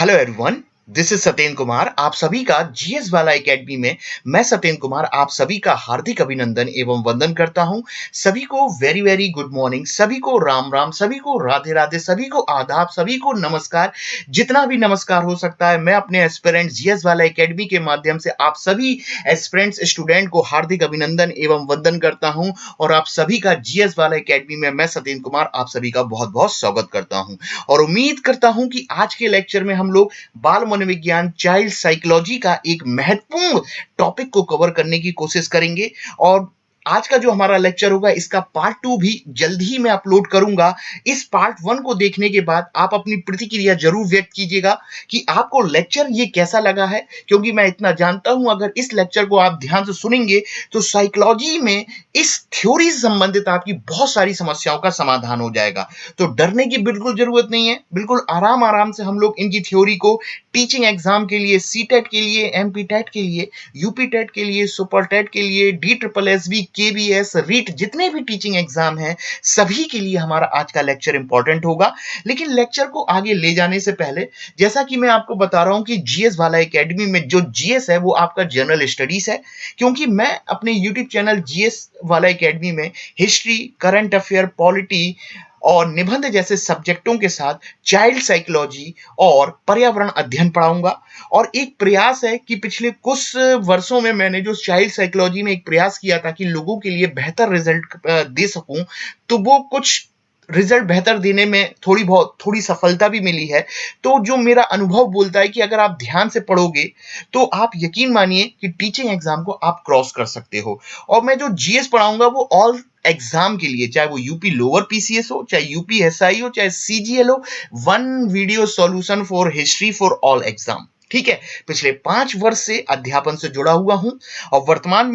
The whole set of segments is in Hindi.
Hello everyone, this is Satyendra Kumar. आप सभी का जीएस वाला एकेडमी में मैं सत्येंद्र कुमार आप सभी का हार्दिक अभिनंदन एवं वंदन करता हूं। सभी को वेरी वेरी गुड मॉर्निंग, सभी को राम राम, सभी को राधे राधे, सभी को आदाब, सभी को नमस्कार। जितना भी नमस्कार हो सकता है मैं अपने एस्पिरेंट जीएस वाला एकेडमी के माध्यम से आप सभी एस्पिरेंट्स स्टूडेंट को हार्दिक अभिनंदन एवं वंदन करता हूं। और आप सभी का जीएस वाला एकेडमी में मैं सत्येंद्र कुमार आप सभी का बहुत बहुत स्वागत करता हूं और उम्मीद करता हूं कि आज के लेक्चर में हम लोग बाल मनोविज्ञान, चाइल्ड साइकोलॉजी का एक महत्वपूर्ण टॉपिक को कवर करने की कोशिश करेंगे। और आज का जो हमारा लेक्चर होगा इसका पार्ट 2 भी जल्द ही मैं अपलोड करूंगा। इस पार्ट 1 को देखने के बाद आप अपनी प्रतिक्रिया जरूर व्यक्त कीजिएगा कि आपको लेक्चर ये कैसा लगा है, क्योंकि मैं इतना जानता हूं अगर इस लेक्चर को आप ध्यान से सुनेंगे तो साइकोलॉजी में इस थ्योरी से संबंधित आपकी बहुत सारी समस्याओं का समाधान हो जाएगा। तो डरने की बिल्कुल जरूरत नहीं है, बिल्कुल आराम आराम से हम लोग इनकी थ्योरी को टीचिंग एग्जाम के लिए, सीटेट के लिए, एमपी टेट के लिए, यूपी टेट के लिए, सुपर टेट के लिए, DSSB, KBS, रीट, जितने भी टीचिंग एग्जाम हैं सभी के लिए हमारा आज का लेक्चर इंपॉर्टेंट होगा। लेकिन लेक्चर को आगे ले जाने से पहले जैसा कि मैं आपको बता रहा हूं कि जीएस वाला एकेडमी में जो जीएस है वो आपका जनरल स्टडीज है, क्योंकि मैं अपने यूट्यूब चैनल जीएस वाला एकेडमी में हिस्ट्री, करंट अफेयर, पॉलिटी और निबंध जैसे सब्जेक्टों के साथ चाइल्ड साइकोलॉजी और पर्यावरण अध्ययन पढ़ाऊंगा। और एक प्रयास है कि पिछले कुछ वर्षों में मैंने जो चाइल्ड साइकोलॉजी में एक प्रयास किया था कि लोगों के लिए बेहतर रिजल्ट दे सकूं, तो वो कुछ रिजल्ट बेहतर देने में थोड़ी सफलता भी मिली है। तो जो मेरा अनुभव बोलता है कि अगर आप ध्यान से पढ़ोगे तो आप यकीन मानिए कि टीचिंग एग्जाम को आप क्रॉस कर सकते हो। और मैं जो जीएस पढ़ाऊंगा वो ऑल एग्जाम के लिए, चाहे वो यूपी लोअर पीसीएस हो, चाहे यूपी एसआई हो, चाहे सीजीएल हो, one video solution for history for all exam. ठीक है, पिछले 5 वर्ष से अध्यापन से जुड़ा हुआ हूं और वर्तमान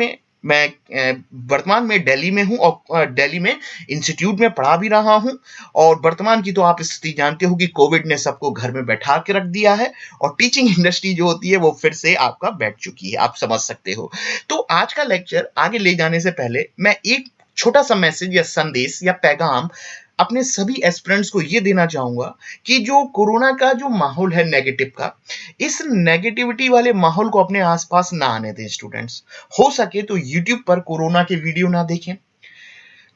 में दिल्ली में हूं और दिल्ली में इंस्टीट्यूट में पढ़ा भी रहा हूं। और वर्तमान की तो आप स्थिति जानते हो कि कोविड ने सबको घर में बैठा के रख दिया है और टीचिंग इंडस्ट्री जो होती है वो फिर से आपका बैठ चुकी है, आप समझ सकते हो। तो आज का लेक्चर आगे ले जाने से पहले मैं एक छोटा सा मैसेज या संदेश या पैगाम अपने सभी एस्पिरेंट्स को ये देना चाहूंगा कि जो कोरोना का जो माहौल है नेगेटिव का, इस नेगेटिविटी वाले माहौल को अपने आसपास ना आने दें। स्टूडेंट्स, हो सके तो यूट्यूब पर कोरोना के वीडियो ना देखें,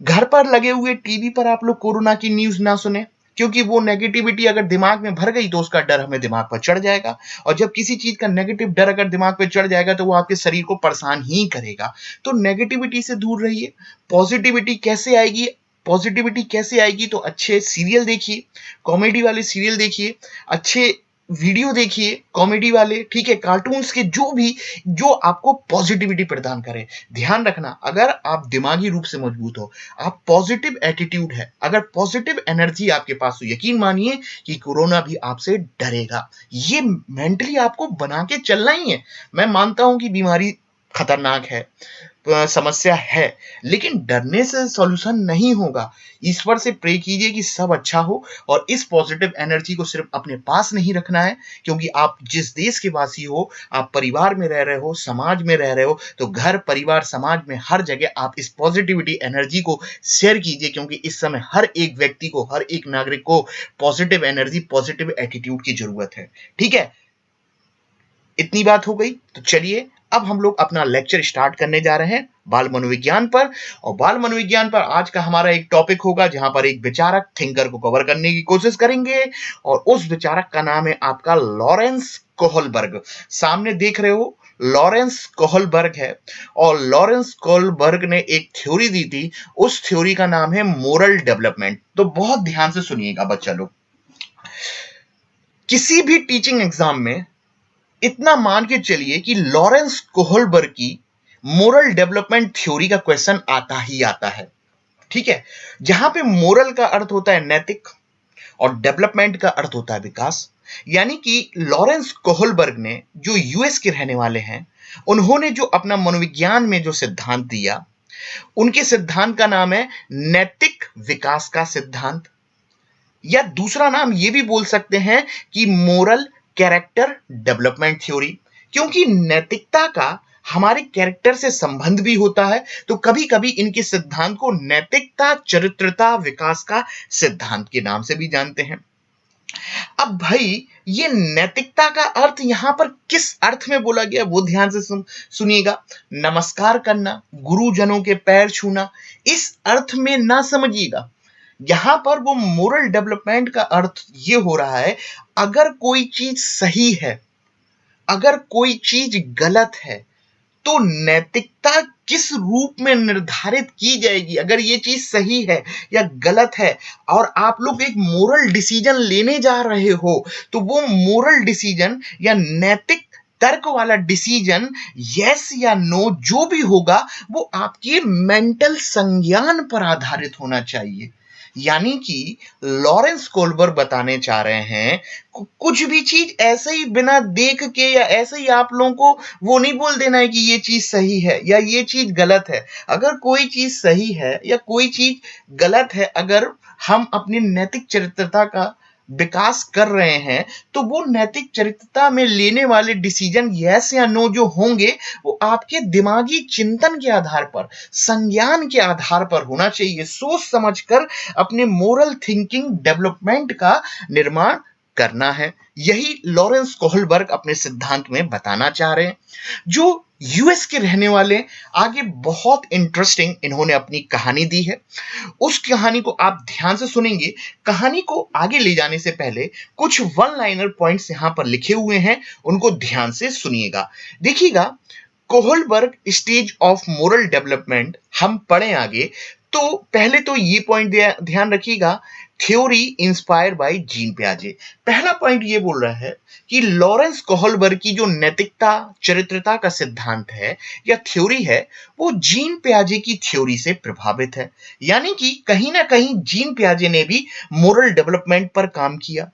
घर पर लगे हुए टीवी पर आप लोग कोरोना की न्यूज ना सुने, क्योंकि वो नेगेटिविटी अगर दिमाग में भर गई तो उसका डर हमें दिमाग पर चढ़ जाएगा। और जब किसी चीज का नेगेटिव डर अगर दिमाग पर चढ़ जाएगा तो वो आपके शरीर को परेशान ही करेगा। तो नेगेटिविटी से दूर रहिए। पॉजिटिविटी कैसे आएगी तो अच्छे सीरियल देखिए, कॉमेडी वाले सीरियल देखिए, अच्छे वीडियो देखिए कॉमेडी वाले, ठीक है, कार्टून्स के, जो आपको पॉजिटिविटी प्रदान करे। ध्यान रखना, अगर आप दिमागी रूप से मजबूत हो, आप पॉजिटिव एटीट्यूड है, अगर पॉजिटिव एनर्जी आपके पास हो, यकीन मानिए कि कोरोना भी आपसे डरेगा। ये मेंटली आपको बना के चलना ही है। मैं मानता हूं कि बीमारी खतरनाक है, समस्या है, लेकिन डरने से सॉल्यूशन नहीं होगा। ईश्वर से प्रे कीजिए कि सब अच्छा हो और इस पॉजिटिव एनर्जी को सिर्फ अपने पास नहीं रखना है, क्योंकि आप जिस देश के वासी हो, आप परिवार में रह रहे हो, समाज में रह रहे हो, तो घर, परिवार, समाज में हर जगह आप इस पॉजिटिविटी एनर्जी को शेयर कीजिए, क्योंकि इस समय हर एक व्यक्ति को, हर एक नागरिक को पॉजिटिव एनर्जी, पॉजिटिव एटीट्यूड की जरूरत है। ठीक है, इतनी बात हो गई तो चलिए अब हम लोग अपना लेक्चर स्टार्ट करने जा रहे हैं बाल मनोविज्ञान पर। और बाल मनोविज्ञान पर आज का हमारा एक टॉपिक होगा जहां पर एक विचारक, थिंकर को कवर करने की कोशिश करेंगे। और उस विचारक का नाम है आपका लॉरेंस कोहलबर्ग। सामने देख रहे हो, लॉरेंस कोहलबर्ग है। और लॉरेंस कोहलबर्ग ने एक थ्योरी दी थी, उस थ्योरी का नाम है मोरल डेवलपमेंट। तो बहुत ध्यान से सुनिएगा बच्चा लोग, किसी भी टीचिंग एग्जाम में इतना मान के चलिए कि लॉरेंस कोहलबर्ग की मोरल डेवलपमेंट थ्योरी का क्वेश्चन आता ही आता है। ठीक है, जहां पे मोरल का अर्थ होता है नैतिक और डेवलपमेंट का अर्थ होता है विकास। यानी कि लॉरेंस कोहलबर्ग ने, जो यूएस के रहने वाले हैं, उन्होंने जो अपना मनोविज्ञान में जो सिद्धांत दिया, उनके सिद्धांत का नाम है नैतिक विकास का सिद्धांत, या दूसरा नाम यह भी बोल सकते हैं कि मोरल कैरेक्टर डेवलपमेंट थ्योरी। क्योंकि नैतिकता का हमारे कैरेक्टर से संबंध भी होता है, तो कभी कभी इनके सिद्धांत को नैतिकता, चरित्रता, विकास का सिद्धांत के नाम से भी जानते हैं। अब भाई ये नैतिकता का अर्थ यहां पर किस अर्थ में बोला गया वो ध्यान से सुनिएगा। नमस्कार करना, गुरुजनों के पैर छूना, इस अर्थ में ना समझिएगा। यहां पर वो मोरल डेवलपमेंट का अर्थ ये हो रहा है, अगर कोई चीज सही है, अगर कोई चीज गलत है, तो नैतिकता किस रूप में निर्धारित की जाएगी। अगर ये चीज सही है या गलत है और आप लोग एक मोरल डिसीजन लेने जा रहे हो, तो वो मोरल डिसीजन या नैतिक तर्क वाला डिसीजन, यस या नो जो भी होगा, वो आपके मेंटल संज्ञान पर आधारित होना चाहिए। यानी कि लॉरेंस कोहलबर्ग बताने चाह रहे हैं, कुछ भी चीज ऐसे ही बिना देख के या ऐसे ही आप लोगों को वो नहीं बोल देना है कि ये चीज सही है या ये चीज गलत है। अगर कोई चीज सही है या कोई चीज गलत है, अगर हम अपनी नैतिक चरित्रता का विकास कर रहे हैं, तो वो नैतिक चरित्रता में लेने वाले डिसीजन यस या नो जो होंगे, वो आपके दिमागी चिंतन के आधार पर, संज्ञान के आधार पर होना चाहिए। सोच समझकर अपने मोरल थिंकिंग डेवलपमेंट का निर्माण करना है। यही लॉरेंस कोहलबर्ग अपने सिद्धांत में बताना चाह रहे हैं। जो यूएस के रहने वाले, आगे बहुत इंटरेस्टिंग इन्होंने अपनी कहानी दी है। उस कहानी को आप ध्यान से सुनेंगे। कहानी को आगे ले जाने से पहले कुछ वन लाइनर पॉइंट्स यहां पर लिखे हुए हैं, उनको ध्यान से सुनिएगा। देखिएगा, Kohlberg stage of moral development हम पढ़ें आगे, तो पहले तो ये पॉइंट ध्यान रखिएगा, थ्योरी इंस्पायर्ड बाय जीन पियाजे। पहला पॉइंट ये बोल रहा है कि लॉरेंस कोहलबर्ग की जो नैतिकता चरित्रता का सिद्धांत है या थ्योरी है, वो जीन पियाजे की थ्योरी से प्रभावित है। यानी कि कहीं ना कहीं जीन पियाजे ने भी मोरल डेवलपमेंट पर काम किया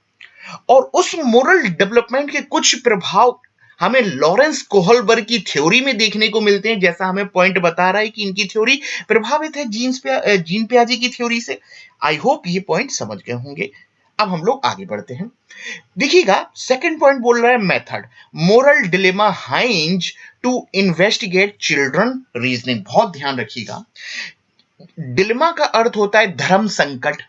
और उस मोरल डेवलपमेंट के कुछ प्रभाव हमें लॉरेंस कोहलबर्ग की थ्योरी में देखने को मिलते हैं। जैसा हमें पॉइंट बता रहा है कि इनकी थ्योरी प्रभावित है जीन पियाजे की थ्योरी से। आई होप ये पॉइंट समझ गए होंगे। अब हम लोग आगे बढ़ते हैं। देखिएगा, सेकंड पॉइंट बोल रहा है method, moral dilemma Heinz to investigate children reasoning. बहुत ध्यान रखिएगा, डिलेमा का अर्थ होता है धर्म संकट।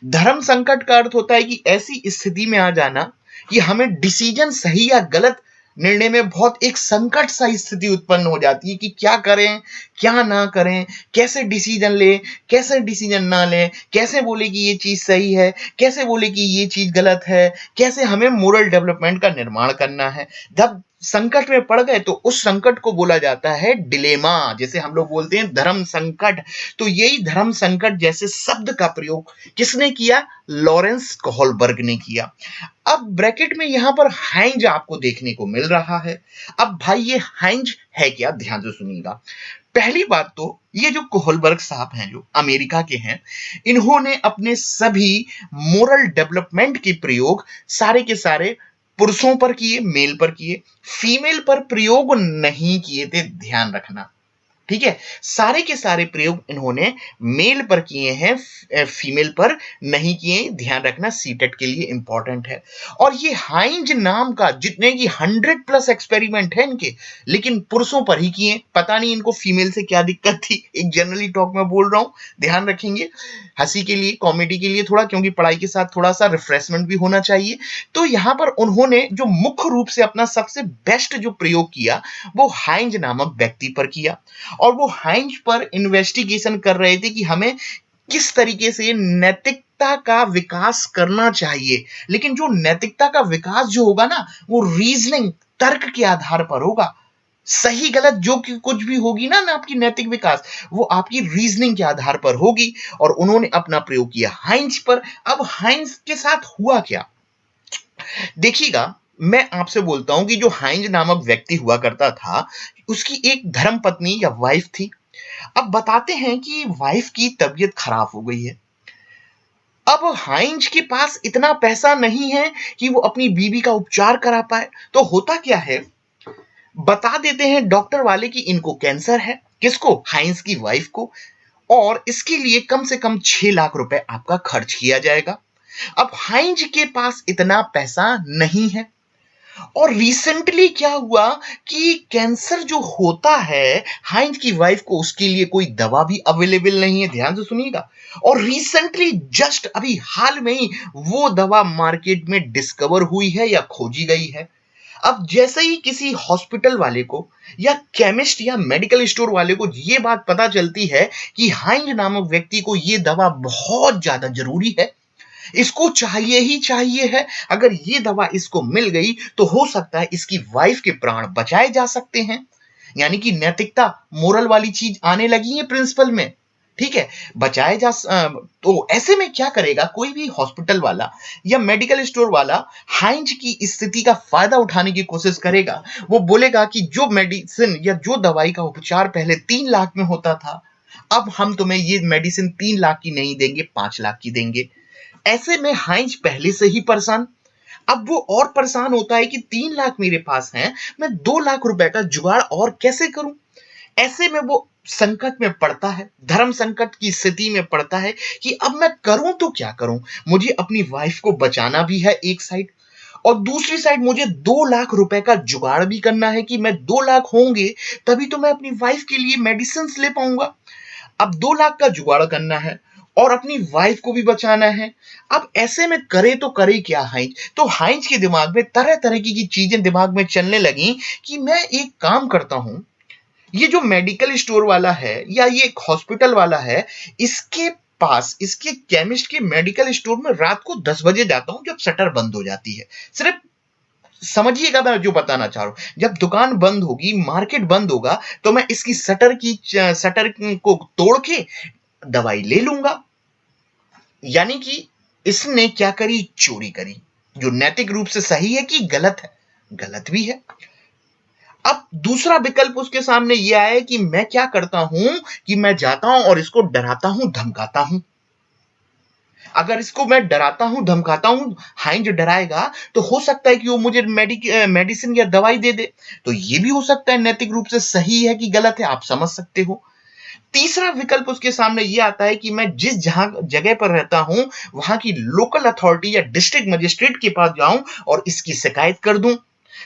धर्म संकट का अर्थ होता है कि ऐसी स्थिति में आ जाना कि हमें डिसीजन सही या गलत निर्णय में बहुत एक संकट सा स्थिति उत्पन्न हो जाती है कि क्या करें क्या ना करें, कैसे डिसीजन ले कैसे डिसीजन ना ले, कैसे बोले कि ये चीज सही है, कैसे बोले कि ये चीज गलत है, कैसे हमें मोरल डेवलपमेंट का निर्माण करना है। जब संकट में पड़ गए तो उस संकट को बोला जाता है डिलेमा, जैसे हम लोग बोलते हैं धर्म संकट। तो यही धर्म संकट जैसे शब्द का प्रयोग किसने किया? लॉरेंस कोहलबर्ग ने किया। अब ब्रैकेट में यहां पर हाइंज आपको देखने को मिल रहा है। अब भाई ये हाइंज है क्या, ध्यान से सुनिएगा। पहली बात तो ये जो कोहलबर्ग साहब हैं, जो अमेरिका के हैं, इन्होंने अपने सभी मोरल डेवलपमेंट के प्रयोग सारे के सारे पुरुषों पर किए, मेल पर किए, फीमेल पर प्रयोग नहीं किए थे, ध्यान रखना। ठीक है, सारे के सारे प्रयोग इन्होंने मेल पर किए हैं, फीमेल पर नहीं किए, ध्यान रखना, सीटेट के लिए इंपॉर्टेंट है। और ये हाइंज नाम का जितने की 100+ एक्सपेरिमेंट है इनके, लेकिन पुरुषों पर ही किए। पता नहीं इनको फीमेल से क्या दिक्कत थी, एक जनरली टॉक में बोल रहा हूं, ध्यान रखेंगे, हंसी के लिए, कॉमेडी के लिए थोड़ा, क्योंकि पढ़ाई के साथ थोड़ा सा रिफ्रेशमेंट भी होना चाहिए। तो यहां पर उन्होंने जो मुख्य रूप से अपना सबसे बेस्ट जो प्रयोग किया, वो हाइंज नामक व्यक्ति पर किया। और वो हाइंज पर इन्वेस्टिगेशन कर रहे थे कि हमें किस तरीके से नैतिकता का विकास करना चाहिए। लेकिन जो नैतिकता का विकास जो होगा ना, वो रीजनिंग तर्क के आधार पर होगा। सही गलत जो कि कुछ भी होगी ना आपकी नैतिक विकास, वो आपकी रीजनिंग के आधार पर होगी। और उन्होंने अपना प्रयोग किया हाइंज पर। अब हाइंज के साथ हुआ क्या, देखिएगा, मैं आपसे बोलता हूं कि जो हाइंज नामक व्यक्ति हुआ करता था, उसकी एक धर्म पत्नी या वाइफ थी। अब बताते हैं कि वाइफ की तबीयत खराब हो गई है। अब हाइंज के पास इतना पैसा नहीं है कि वो अपनी बीवी का उपचार करा पाए। तो होता क्या है, बता देते हैं डॉक्टर वाले कि इनको कैंसर है। किसको? हाइंज की वाइफ को। और इसके लिए कम से कम 6 लाख रुपए आपका खर्च किया जाएगा। अब हाइंज के पास इतना पैसा नहीं है। और रिसेंटली क्या हुआ कि कैंसर जो होता है हाइंज की वाइफ को, उसके लिए कोई दवा भी अवेलेबल नहीं है। ध्यान से सुनिएगा। और रिसेंटली जस्ट अभी हाल में ही वो दवा मार्केट में डिस्कवर हुई है या खोजी गई है। अब जैसे ही किसी हॉस्पिटल वाले को या केमिस्ट या मेडिकल स्टोर वाले को ये बात पता चलती है कि हाइंज नामक व्यक्ति को ये दवा बहुत ज्यादा जरूरी है, इसको चाहिए ही चाहिए है, अगर ये दवा इसको मिल गई तो हो सकता है इसकी वाइफ के प्राण बचाए जा सकते हैं। यानी कि नैतिकता, मोरल वाली चीज आने लगी है प्रिंसिपल में। ठीक है, बचाए जा तो ऐसे में क्या करेगा कोई भी हॉस्पिटल वाला या मेडिकल स्टोर वाला, हाइंज की स्थिति का फायदा उठाने की कोशिश करेगा। वो बोलेगा कि जो मेडिसिन या जो दवाई का उपचार पहले 3 लाख में होता था, अब हम तुम्हें ये मेडिसिन 3 लाख की नहीं देंगे, 5 लाख की देंगे। ऐसे में हाइंज पहले से ही परेशान, अब वो और परेशान होता है कि 3 लाख मेरे पास हैं, मैं 2 लाख रुपए का जुगाड़ और कैसे करूं। ऐसे में वो संकट में पड़ता है, धर्म संकट की स्थिति में पड़ता है कि अब मैं करूं तो क्या करूं। मुझे अपनी वाइफ को बचाना भी है एक साइड, और दूसरी साइड मुझे 2 लाख रुपए का जुगाड़ भी करना है कि मैं 2 लाख होंगे तभी तो मैं अपनी वाइफ के लिए मेडिसिन ले पाऊंगा। अब 2 लाख का जुगाड़ करना है और अपनी वाइफ को भी बचाना है। अब ऐसे में करे तो करे क्या हाइंज। तो हाइंज के दिमाग में तरह तरह की चीजें दिमाग में चलने लगी कि मैं एक काम करता हूं, ये जो मेडिकल स्टोर वाला है या ये एक हॉस्पिटल वाला है, इसके पास, इसके केमिस्ट के मेडिकल स्टोर में रात को 10 बजे जाता हूं जब शटर बंद हो जाती है। सिर्फ समझिएगा मैं जो बताना चाह रहा हूं, जब दुकान बंद होगी, मार्केट बंद होगा, तो मैं इसकी शटर को तोड़ के दवाई ले लूंगा। यानी कि इसने क्या करी, चोरी करी, जो नैतिक रूप से सही है कि गलत है, गलत भी है। अब दूसरा विकल्प उसके सामने यह आया कि मैं क्या करता हूं कि मैं जाता हूं और इसको डराता हूं, धमकाता हूं। अगर इसको मैं डराता हूं, धमकाता हूं, हाइंज डराएगा तो हो सकता है कि वो मुझे मेडिसिन या दवाई दे दे। तो ये भी हो सकता है नैतिक रूप से सही है कि गलत है, आप समझ सकते हो। तीसरा विकल्प उसके सामने यह आता है कि मैं जिस जगह पर रहता हूं वहां की लोकल अथॉरिटी या डिस्ट्रिक्ट मजिस्ट्रेट के पास जाऊं और इसकी शिकायत कर दूं।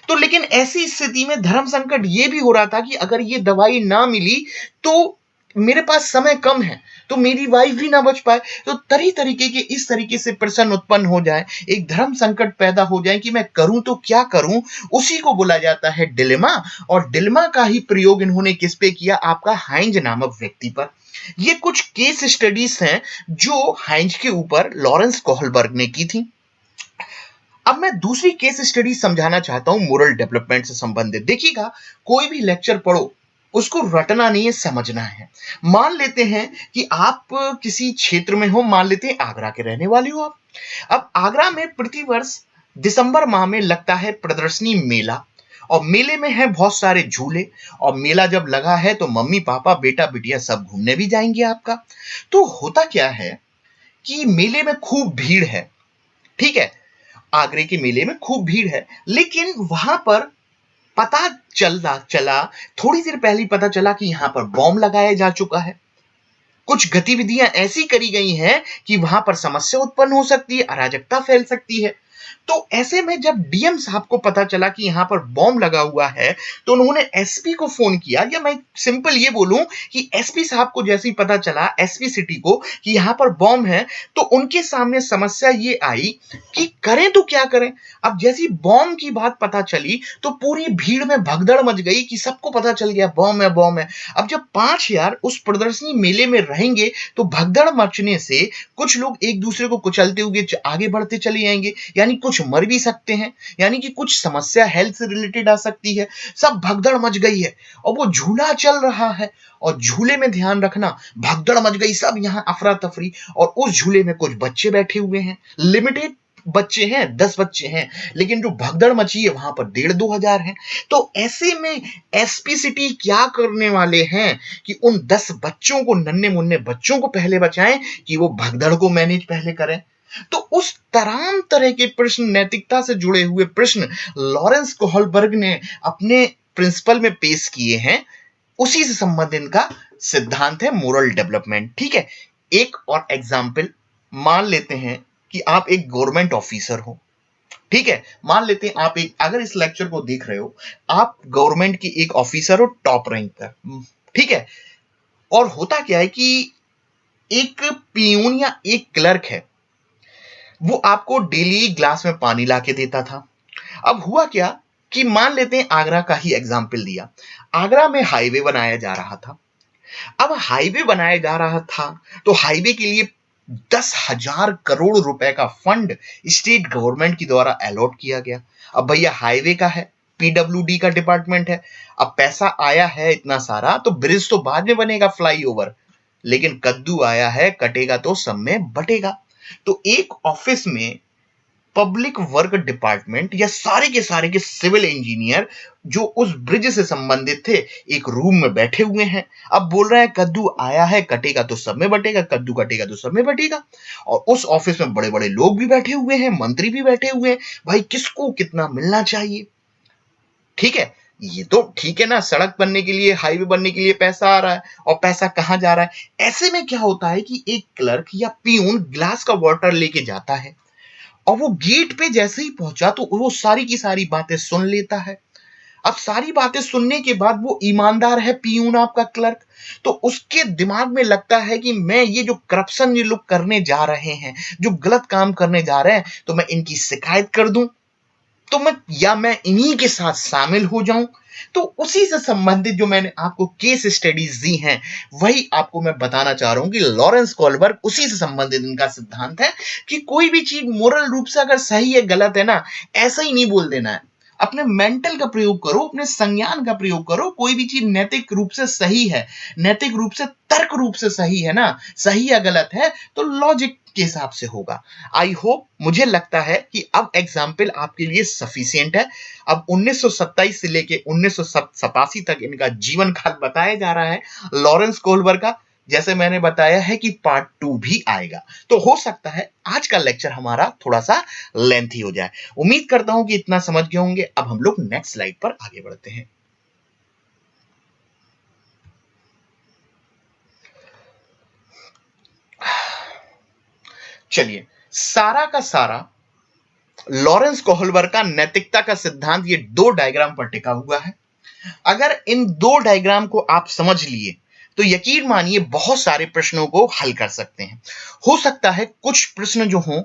तो लेकिन ऐसी स्थिति में धर्म संकट यह भी हो रहा था कि अगर ये दवाई ना मिली तो मेरे पास समय कम है, तो मेरी वाइफ भी ना बच पाए। तो तरह तरीके के इस तरीके से प्रश्न उत्पन्न हो जाए, एक धर्म संकट पैदा हो जाए कि मैं करूं तो क्या करूं। उसी को बोला जाता है डिलेमा। और डिलेमा का ही प्रयोग इन्होंने किस पे किया, आपका हाइंज नामक व्यक्ति पर। ये कुछ केस स्टडीज हैं जो हाइंज के ऊपर लॉरेंस कोहलबर्ग ने की थी। अब मैं दूसरी केस स्टडी समझाना चाहता हूं मोरल डेवलपमेंट से संबंधित। देखिएगा, कोई भी लेक्चर पढ़ो उसको रटना नहीं है, समझना है। मान लेते हैं कि आप किसी क्षेत्र में हो, मान लेते हैं आगरा के रहने वाले हो आप। अब आगरा में प्रतिवर्ष दिसंबर माह में लगता है प्रदर्शनी मेला, और मेले में है बहुत सारे झूले, और मेला जब लगा है तो मम्मी पापा बेटा बिटिया सब घूमने भी जाएंगे आपका। तो होता क्या है कि मेले में खूब भीड़ है, ठीक है, आगरे के मेले में खूब भीड़ है, लेकिन वहां पर पता चला थोड़ी देर पहले पता चला कि यहां पर बॉम्ब लगाया जा चुका है। कुछ गतिविधियां ऐसी करी गई हैं कि वहां पर समस्या उत्पन्न हो सकती है, अराजकता फैल सकती है। तो ऐसे में जब डीएम साहब को पता चला कि यहां पर बॉम्ब लगा हुआ है, तो उन्होंने एसपी को फोन किया, या मैं सिंपल ये बोलूं कि एसपी साहब को जैसे ही पता चला, एसपी सिटी को, कि यहां पर बॉम्ब है, तो उनके सामने समस्या ये आई कि करें तो क्या करें। अब जैसी बॉम्ब की बात पता चली तो पूरी भीड़ में भगदड़ मच गई कि सबको पता चल गया बॉम्ब है, बॉम्ब है। अब जब 5000 उस प्रदर्शनी मेले में रहेंगे तो भगदड़ मचने से कुछ लोग एक दूसरे को कुचलते हुए आगे बढ़ते चले जाएंगे, यानी कुछ मर भी सकते हैं, यानी कि कुछ समस्या हेल्थ से रिलेटेड आ सकती है। सब भगदड़ मच गई है और वो झूला चल रहा है, और झूले में ध्यान रखना, भगदड़ मच गई, सब यहां अफरा तफरी, और उस झूले में कुछ बच्चे बैठे हुए हैं, लिमिटेड बच्चे हैं, 10 बच्चे हैं, लेकिन जो भगदड़ मची है वहां पर 1500 हैं। तो ऐसे में एसपी सिटी क्या करने वाले हैं कि उन 10 बच्चों को, नन्हे मुन्ने बच्चों को पहले बचाएं कि वो भगदड़ को मैनेज पहले करें। तो उस तमाम तरह के प्रश्न, नैतिकता से जुड़े हुए प्रश्न लॉरेंस कोहलबर्ग ने अपने प्रिंसिपल में पेश किए हैं। उसी से संबंधित इनका सिद्धांत है मोरल डेवलपमेंट। ठीक है, एक और एग्जाम्पल मान लेते हैं कि आप एक गवर्नमेंट ऑफिसर हो, ठीक है, मान लेते हैं आप अगर इस लेक्चर को देख रहे हो, आप गवर्नमेंट की एक ऑफिसर हो टॉप रैंक पर, ठीक है, और होता क्या है कि एक पियून या एक क्लर्क है, वो आपको डेली ग्लास में पानी लाके देता था। अब हुआ क्या कि मान लेते हैं आगरा का ही एग्जाम्पल दिया, आगरा में हाईवे बनाया जा रहा था। अब हाईवे बनाया जा रहा था तो हाईवे के लिए 10,000 करोड़ रुपए का फंड स्टेट गवर्नमेंट के द्वारा अलॉट किया गया। अब भैया हाईवे का है, पीडब्ल्यूडी का डिपार्टमेंट है, अब पैसा आया है इतना सारा, तो ब्रिज तो बाद में बनेगा, फ्लाईओवर, लेकिन कद्दू आया है, कटेगा तो सब में बटेगा। तो एक ऑफिस में पब्लिक वर्क डिपार्टमेंट या सारे के सिविल इंजीनियर जो उस ब्रिज से संबंधित थे, एक रूम में बैठे हुए हैं। अब बोल रहे हैं कद्दू आया है, कटेगा तो सब में बटेगा, कद्दू कटेगा तो सब में बटेगा। और उस ऑफिस में बड़े बड़े लोग भी बैठे हुए हैं, मंत्री भी बैठे हुए हैं, भाई किसको कितना मिलना चाहिए। ठीक है, ये तो ठीक है ना, सड़क बनने के लिए, हाईवे बनने के लिए पैसा आ रहा है, और पैसा कहां जा रहा है। ऐसे में क्या होता है कि एक क्लर्क या पियून ग्लास का वाटर लेके जाता है, और वो गेट पे जैसे ही पहुंचा तो वो सारी की सारी बातें सुन लेता है। अब सारी बातें सुनने के बाद वो ईमानदार है पियून आपका क्लर्क, तो उसके दिमाग में लगता है कि मैं ये जो करप्शन ये लोग करने जा रहे हैं, जो गलत काम करने जा रहे हैं, तो मैं इनकी शिकायत कर दूं, तो मैं इन्हीं के साथ शामिल हो जाऊं। तो उसी से संबंधित जो मैंने आपको केस स्टडीज दी हैं, वही आपको मैं बताना चाह रहा हूं कि लॉरेंस कोहलबर्ग, उसी से संबंधित इनका सिद्धांत है कि कोई भी चीज मोरल रूप से अगर सही है गलत है ना, ऐसा ही नहीं बोल देना है। अपने मेंटल का प्रयोग करो, अपने संज्ञान का प्रयोग करो। कोई भी चीज नैतिक रूप से सही है, नैतिक रूप से, तर्क रूप से सही है ना, सही या गलत है तो लॉजिक के हिसाब से होगा। आई होप, मुझे लगता है कि अब एग्जाम्पल आपके लिए सफिशियंट है। अब 1927 से लेके 1987 तक इनका जीवन काल बताया जा रहा है लॉरेंस कोहलबर्ग का। जैसे मैंने बताया है कि पार्ट 2 भी आएगा, तो हो सकता है आज का लेक्चर हमारा थोड़ा सा लेंथी हो जाए। उम्मीद करता हूं कि इतना समझ गए होंगे। अब हम लोग नेक्स्ट स्लाइड पर आगे बढ़ते हैं। चलिए, सारा का सारा लॉरेंस कोहलबर्ग का नैतिकता का सिद्धांत ये 2 डायग्राम पर टिका हुआ है। अगर इन 2 डायग्राम को आप समझ लिए तो यकीन मानिए बहुत सारे प्रश्नों को हल कर सकते हैं। हो सकता है कुछ प्रश्न जो हों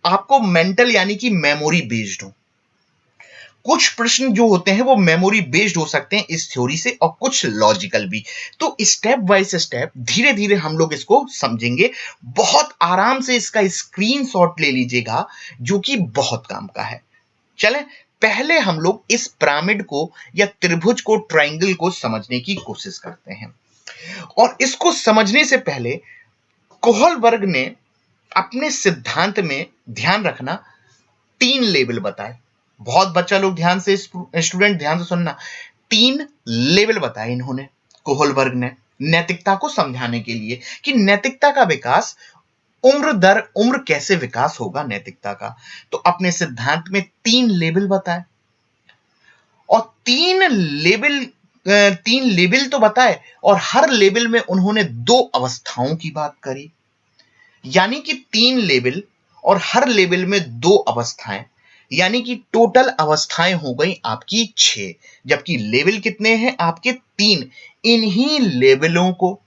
आपको मेंटल यानी कि मेमोरी बेस्ड हो, कुछ प्रश्न जो होते हैं वो मेमोरी बेस्ड हो सकते हैं इस थ्योरी से, और कुछ लॉजिकल भी। तो स्टेप बाय स्टेप धीरे धीरे हम लोग इसको समझेंगे। बहुत आराम से इसका स्क्रीनशॉट ले लीजिएगा, जो कि बहुत काम का है। चलें, पहले हम लोग इस पिरामिड को या त्रिभुज को, ट्रायंगल को समझने की कोशिश करते हैं। और इसको समझने से पहले कोहलबर्ग ने अपने सिद्धांत में, ध्यान रखना, 3 लेवल बताए। बहुत बच्चा लोग ध्यान से, स्टूडेंट ध्यान से सुनना, 3 लेवल बताए इन्होंने, कोहलबर्ग ने, नैतिकता को समझाने के लिए कि नैतिकता का विकास उम्र दर उम्र कैसे विकास होगा नैतिकता का। तो अपने सिद्धांत में 3 लेवल बताए, और 3 लेवल तो बताए, और हर लेवल में उन्होंने 2 अवस्थाओं की बात करी। यानी कि 3 लेवल और हर लेवल में 2 अवस्थाएं, यानी कि टोटल अवस्थाएं हो गई आपकी 6, जबकि लेवल कितने हैं आपके 3। इन्हीं लेवलों को,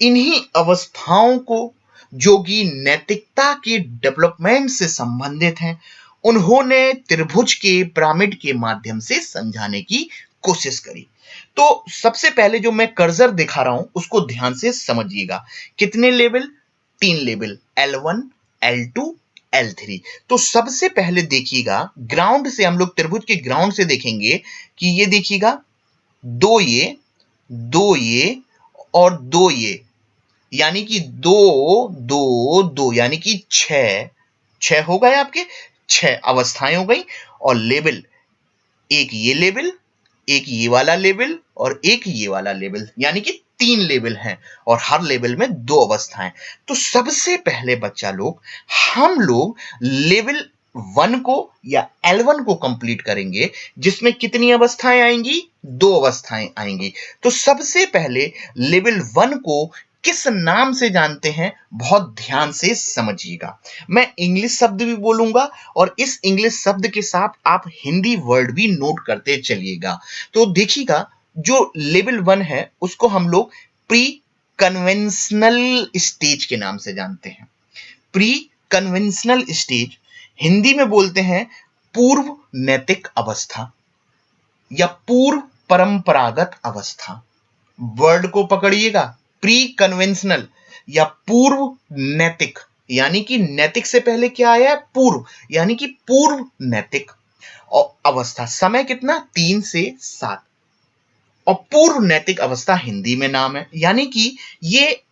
इन्हीं अवस्थाओं को, जो कि नैतिकता के डेवलपमेंट से संबंधित हैं, उन्होंने त्रिभुज के, पिरामिड के माध्यम से समझाने की कोशिश करी। तो सबसे पहले जो मैं कर्सर दिखा रहा हूं उसको ध्यान से समझिएगा। कितने level? 3 level, L1, L2, L3। तो सबसे पहले देखिएगा, ग्राउंड से हम लोग त्रिभुज के ग्राउंड से देखेंगे कि ये देखिएगा 2 ये, 2 ये और 2 ये, यानी कि 2 2 2, यानी कि 6 हो गए आपके, 6 अवस्थाएं हो गई। और लेवल, एक ये लेवल, एक ये वाला लेवल और एक ये वाला लेवल, यानी कि 3 लेवल हैं, और हर लेवल में 2 अवस्थाएं। तो सबसे पहले बच्चा लोग, हम लोग लेवल 1 को या L1 को कंप्लीट करेंगे, जिसमें कितनी अवस्थाएं आएंगी? 2 अवस्थाएं आएंगी। तो सबसे पहले लेवल 1 को किस नाम से जानते हैं, बहुत ध्यान से समझिएगा। मैं इंग्लिश शब्द भी बोलूंगा और इस इंग्लिश शब्द के साथ आप हिंदी वर्ड भी नोट करते चलिएगा। तो देखिएगा, जो लेवल 1 है उसको हम लोग प्री कन्वेंशनल स्टेज के नाम से जानते हैं। प्री कन्वेंशनल स्टेज हिंदी में बोलते हैं पूर्व नैतिक अवस्था या पूर्व परंपरागत अवस्था। वर्ड को पकड़िएगा, प्री कन्वेंशनल या पूर्व नैतिक, यानी कि नैतिक से पहले क्या आया है, पूर्व, यानी कि पूर्व नैतिक। और अवस्था, समय कितना, 3 से 7। और पूर्व नैतिक अवस्था हिंदी में नाम है, यानी कि ये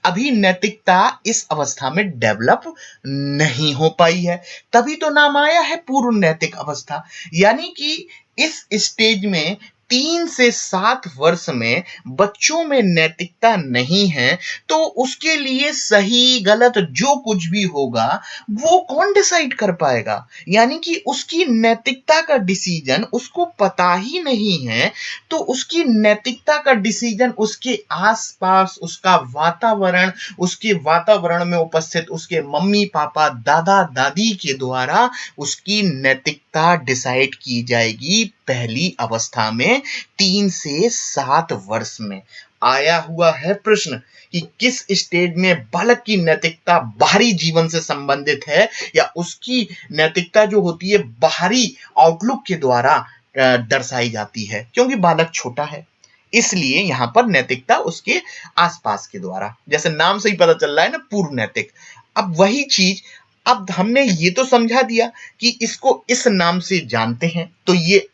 अभी नैतिकता इस अवस्था में डेवलप नहीं हो पाई है, तभी तो नाम आया है पूर्व नैतिक अवस्था। यानी कि इस स्टेज में 3 से 7 वर्ष में बच्चों में नैतिकता नहीं है, तो उसके लिए सही गलत जो कुछ भी होगा वो कौन डिसाइड कर पाएगा। यानी कि उसकी नैतिकता का डिसीजन उसको पता ही नहीं है, तो उसकी नैतिकता का डिसीजन उसके आसपास, उसका वातावरण, उसके वातावरण में उपस्थित उसके मम्मी पापा दादा दादी के द्वारा उसकी नैतिकता डिसाइड की जाएगी पहली अवस्था में 3 से 7 वर्ष में। आया हुआ है प्रश्न कि किस स्टेज में बालक की नैतिकता बाहरी जीवन से संबंधित है या उसकी नैतिकता जो होती है बाहरी आउटलुक के द्वारा दर्शाई जाती है, क्योंकि बालक छोटा है इसलिए यहां पर नैतिकता उसके आसपास के द्वारा, जैसे नाम से ही पता चल रहा है ना, पूर्व नैतिक। अब वही चीज, अब हमने ये तो समझा दिया कि इसको इस नाम से जानते हैं, तो ये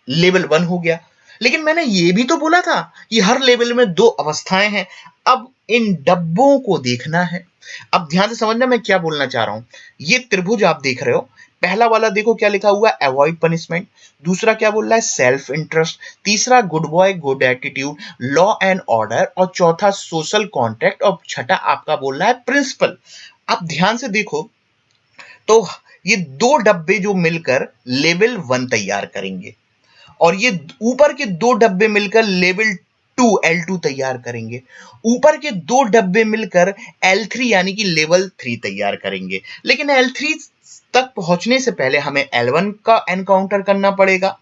लेवल 1 हो गया। लेकिन मैंने ये भी तो बोला था कि हर लेवल में 2 अवस्थाएं हैं। अब इन डब्बों को देखना है। अब ध्यान से समझना मैं क्या बोलना चाह रहा हूं। ये त्रिभुज आप देख रहे हो, पहला वाला देखो क्या लिखा हुआ है, अवॉइड पनिशमेंट। दूसरा क्या बोल रहा है, सेल्फ इंटरेस्ट। तीसरा good boy good attitude, law and order. और चौथा सोशल कॉन्ट्रैक्ट। और छठा आपका बोल रहा है प्रिंसिपल। अब ध्यान से देखो, तो ये 2 डब्बे जो मिलकर लेवल 1 तैयार करेंगे और ये ऊपर के 2 डब्बे मिलकर लेवल 2 L2 तैयार करेंगे। ऊपर के 2 डब्बे मिलकर L3 यानी कि लेवल 3 तैयार करेंगे। लेकिन L3 तक पहुंचने से पहले हमें L1 का एनकाउंटर करना पड़ेगा।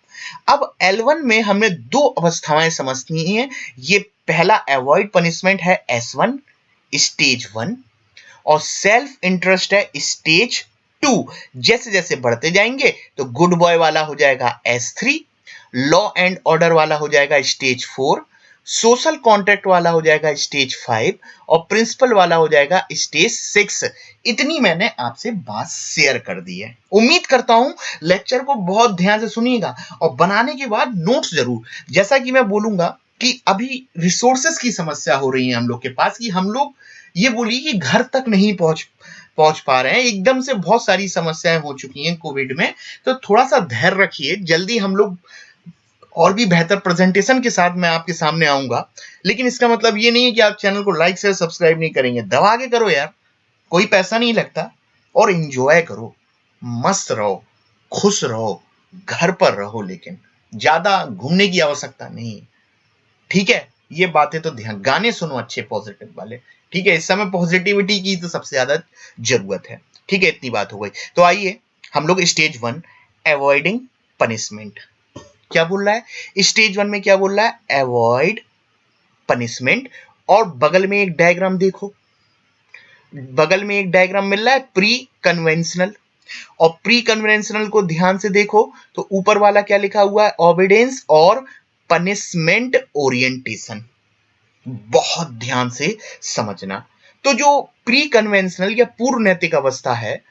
अब L1 में हमें 2 अवस्थाएं समझनी है। ये पहला अवॉइड पनिशमेंट है S1 स्टेज 1 और सेल्फ इंटरेस्ट है स्टेज 2। जैसे जैसे बढ़ते जाएंगे तो गुड बॉय वाला हो जाएगा S3, लॉ एंड ऑर्डर वाला हो जाएगा स्टेज 4, सोशल कॉन्ट्रैक्ट वाला हो जाएगा स्टेज 5 और प्रिंसिपल वाला हो जाएगा स्टेज 6। इतनी मैंने आपसे बात शेयर कर दी है। उम्मीद करता हूं लेक्चर को बहुत ध्यान से सुनिएगा और बनाने के बाद नोट्स जरूर। जैसा कि मैं बोलूंगा कि अभी रिसोर्सेस की समस्या हो रही है हम लोग के पास, कि हम लोग ये बोलिए कि घर तक नहीं पहुंच पा रहे हैं। एकदम से बहुत सारी समस्याएं हो चुकी हैं कोविड में, तो थोड़ा सा धैर्य रखिए। जल्दी हम लोग और भी बेहतर प्रेजेंटेशन के साथ मैं आपके सामने आऊंगा। लेकिन इसका मतलब ये नहीं है कि आप चैनल को लाइक शेयर सब्सक्राइब नहीं करेंगे। दबा के करो यार, कोई पैसा नहीं लगता। और एंजॉय करो, मस्त रहो, खुश रहो, घर पर रहो, लेकिन ज्यादा घूमने की आवश्यकता नहीं। ठीक है, ये बातें तो ध्यान, गाने सुनो अच्छे पॉजिटिव वाले। ठीक है, इस समय पॉजिटिविटी की तो सबसे ज्यादा जरूरत है। ठीक है, इतनी बात हो गई। तो आइए हम लोग स्टेज 1 अवॉइडिंग पनिशमेंट, क्या बोल रहा है स्टेज 1 में, क्या बोल रहा है, अवॉइड पनिशमेंट। और बगल में एक डायग्राम देखो, बगल में एक डायग्राम मिल रहा है प्री कन्वेंशनल। और प्री कन्वेंशनल को ध्यान से देखो तो ऊपर वाला क्या लिखा हुआ है, ओबीडियंस और पनिशमेंट ओरिएंटेशन। बहुत ध्यान से समझना। तो जो प्री कन्वेंशनल या पूर्व नैतिक अवस्था है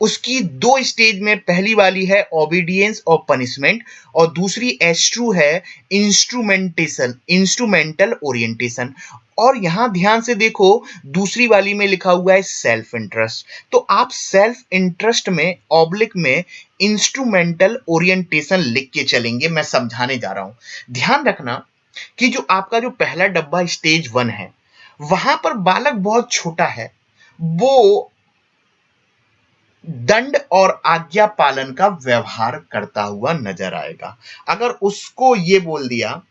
उसकी 2 स्टेज में, पहली वाली है ओबीडियंस और पनिशमेंट और दूसरी S2 है इंस्ट्रूमेंटल ओरिएंटेशन। और यहां ध्यान से देखो दूसरी वाली में लिखा हुआ है सेल्फ इंटरेस्ट। तो आप सेल्फ इंटरेस्ट में ऑब्लिक में इंस्ट्रूमेंटल ओरिएंटेशन लिख के चलेंगे। मैं समझाने जा रहा हूं, ध्यान रखना कि जो आपका जो पहला डब्बा स्टेज 1 है वहां पर बालक बहुत छोटा है, वो दंड और आज्ञा पालन का व्यवहार करता हुआ नजर आएगा। अगर उसको ये बोल दिया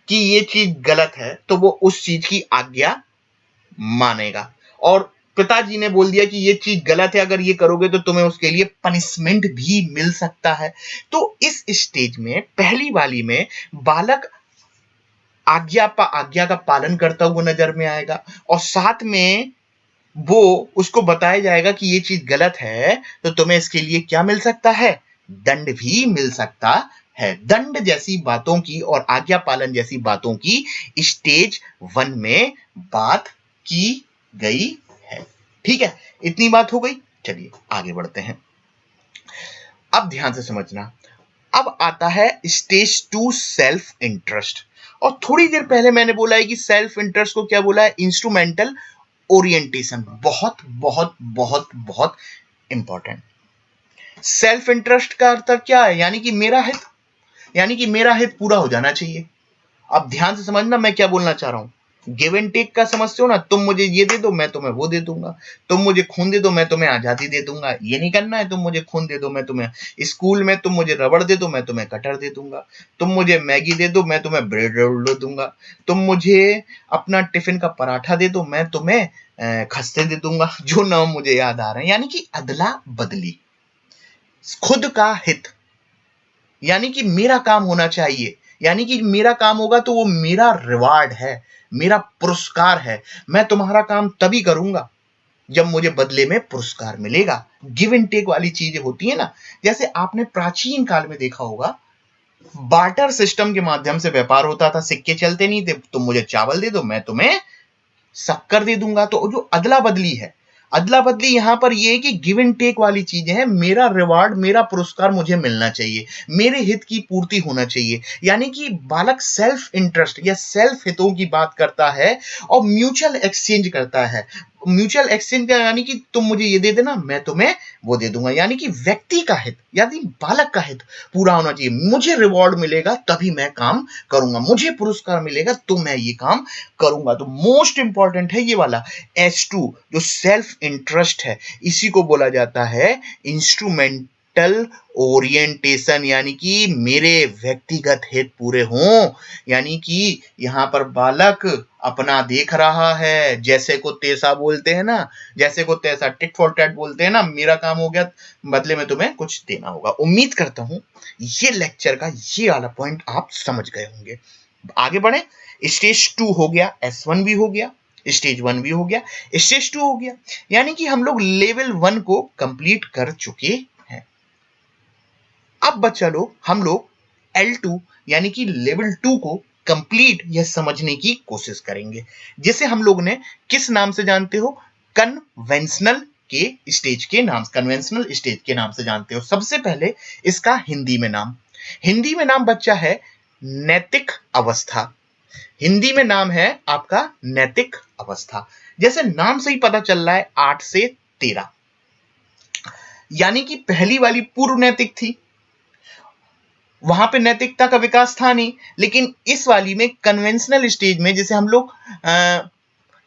कि ये चीज गलत है तो वो उस चीज की आज्ञा मानेगा। और पिताजी ने बोल दिया कि ये चीज गलत है, अगर ये करोगे तो तुम्हें उसके लिए पनिशमेंट भी मिल सकता है। तो इस स्टेज में पहली वाली में बालक आज्ञा का पालन करता हुआ नजर में आएगा, और साथ में वो उसको बताया जाएगा कि ये चीज गलत है, तो तुम्हें इसके लिए क्या मिल सकता है, दंड भी मिल सकता है। दंड जैसी बातों की और आज्ञा पालन जैसी बातों की स्टेज 1 में बात की गई है। ठीक है, इतनी बात हो गई। चलिए आगे बढ़ते हैं। अब ध्यान से समझना, अब आता है स्टेज 2 सेल्फ इंटरेस्ट। और थोड़ी देर पहले मैंने बोला है कि सेल्फ इंटरेस्ट को क्या बोला है, इंस्ट्रूमेंटल ओरिएंटेशन। बहुत बहुत बहुत बहुत इंपॉर्टेंट। सेल्फ इंटरेस्ट का अर्थ क्या है, यानी कि मेरा हित, यानी कि मेरा हित पूरा हो जाना चाहिए। अब ध्यान से समझना मैं क्या बोलना चाह रहा हूं। गिव एंड टेक का समझते हो ना, तुम मुझे ये दे दो मैं तुम्हें वो दे दूंगा, तुम मुझे खून दे दो मैं तुम्हें आजादी दे दूंगा। ये नहीं करना है तुम मुझे खून दे दो मैं तुम्हें, स्कूल में तुम मुझे रबड़ दे दो मैं तुम्हें कटर दे दूंगा, तुम मुझे मैगी दे दो मैं तुम्हें ब्रेड रोल दे दूंगा, तुम मुझे अपना टिफिन का पराठा दे दो मैं तुम्हें खस्ते दे दूंगा। जो नाम मुझे याद आ रहे हैं, यानी कि अदला बदली। खुद का हित, यानी कि मेरा काम होना चाहिए, यानी कि मेरा काम होगा तो वो मेरा रिवार्ड है, मेरा पुरस्कार है। मैं तुम्हारा काम तभी करूंगा जब मुझे बदले में पुरस्कार मिलेगा। गिव एंड टेक वाली चीजें होती है ना, जैसे आपने प्राचीन काल में देखा होगा, बार्टर सिस्टम के माध्यम से व्यापार होता था, सिक्के चलते नहीं थे। तुम मुझे चावल दे दो मैं तुम्हें शक्कर दे दूंगा। तो जो अदला बदली है, अदला बदली यहां पर ये है कि गिव एंड टेक वाली चीजें हैं। मेरा रिवार्ड, मेरा पुरस्कार मुझे मिलना चाहिए, मेरे हित की पूर्ति होना चाहिए। यानी कि बालक सेल्फ इंटरेस्ट या सेल्फ हितों की बात करता है और म्यूचुअल एक्सचेंज करता है। म्यूचुअल एक्सचेंज का यानी कि तुम मुझे ये दे देना मैं तुम्हें वो दे दूंगा, यानी कि व्यक्ति का हित, यानी बालक का हित पूरा होना चाहिए। मुझे रिवॉर्ड मिलेगा तभी मैं काम करूंगा, मुझे पुरस्कार मिलेगा तो मैं ये काम करूंगा। तो मोस्ट इंपॉर्टेंट है ये वाला S2 जो सेल्फ इंटरेस्ट है, इसी को बोला जाता है इंस्ट्रूमेंटल ओरिएंटेशन, यानी कि मेरे व्यक्तिगत हित पूरे हों। यानी कि यहां पर बालक अपना देख रहा है, जैसे को तैसा बोलते हैं ना, जैसे को तैसा, टिट फॉर टैट बोलते हैं ना, मेरा काम हो गया बदले में तुम्हें कुछ देना होगा। उम्मीद करता हूं ये लेक्चर का ये वाला पॉइंट आप समझ गए होंगे। आगे बढ़े। स्टेज 2 हो गया, S1 भी हो गया, स्टेज 1 भी हो गया, स्टेज 2 हो गया, यानी कि हम लोग लेवल 1 को कंप्लीट कर चुके हैं। अब बच्चा लोग हम लोग L2 यानी कि लेवल 2 को कंप्लीट यह समझने की कोशिश करेंगे, जिसे हम लोग ने किस नाम से जानते हो, कन्वेंशनल के स्टेज के नाम, कन्वेंशनल स्टेज के नाम से जानते हो। सबसे पहले इसका हिंदी में नाम बच्चा है नैतिक अवस्था। हिंदी में नाम है आपका नैतिक अवस्था। जैसे नाम से ही पता चल रहा है 8 से 13, यानी कि पहली वाली पूर्व नैतिक थी, वहां पे नैतिकता का विकास था नहीं। लेकिन इस वाली में कन्वेंशनल स्टेज में, जैसे हम लोग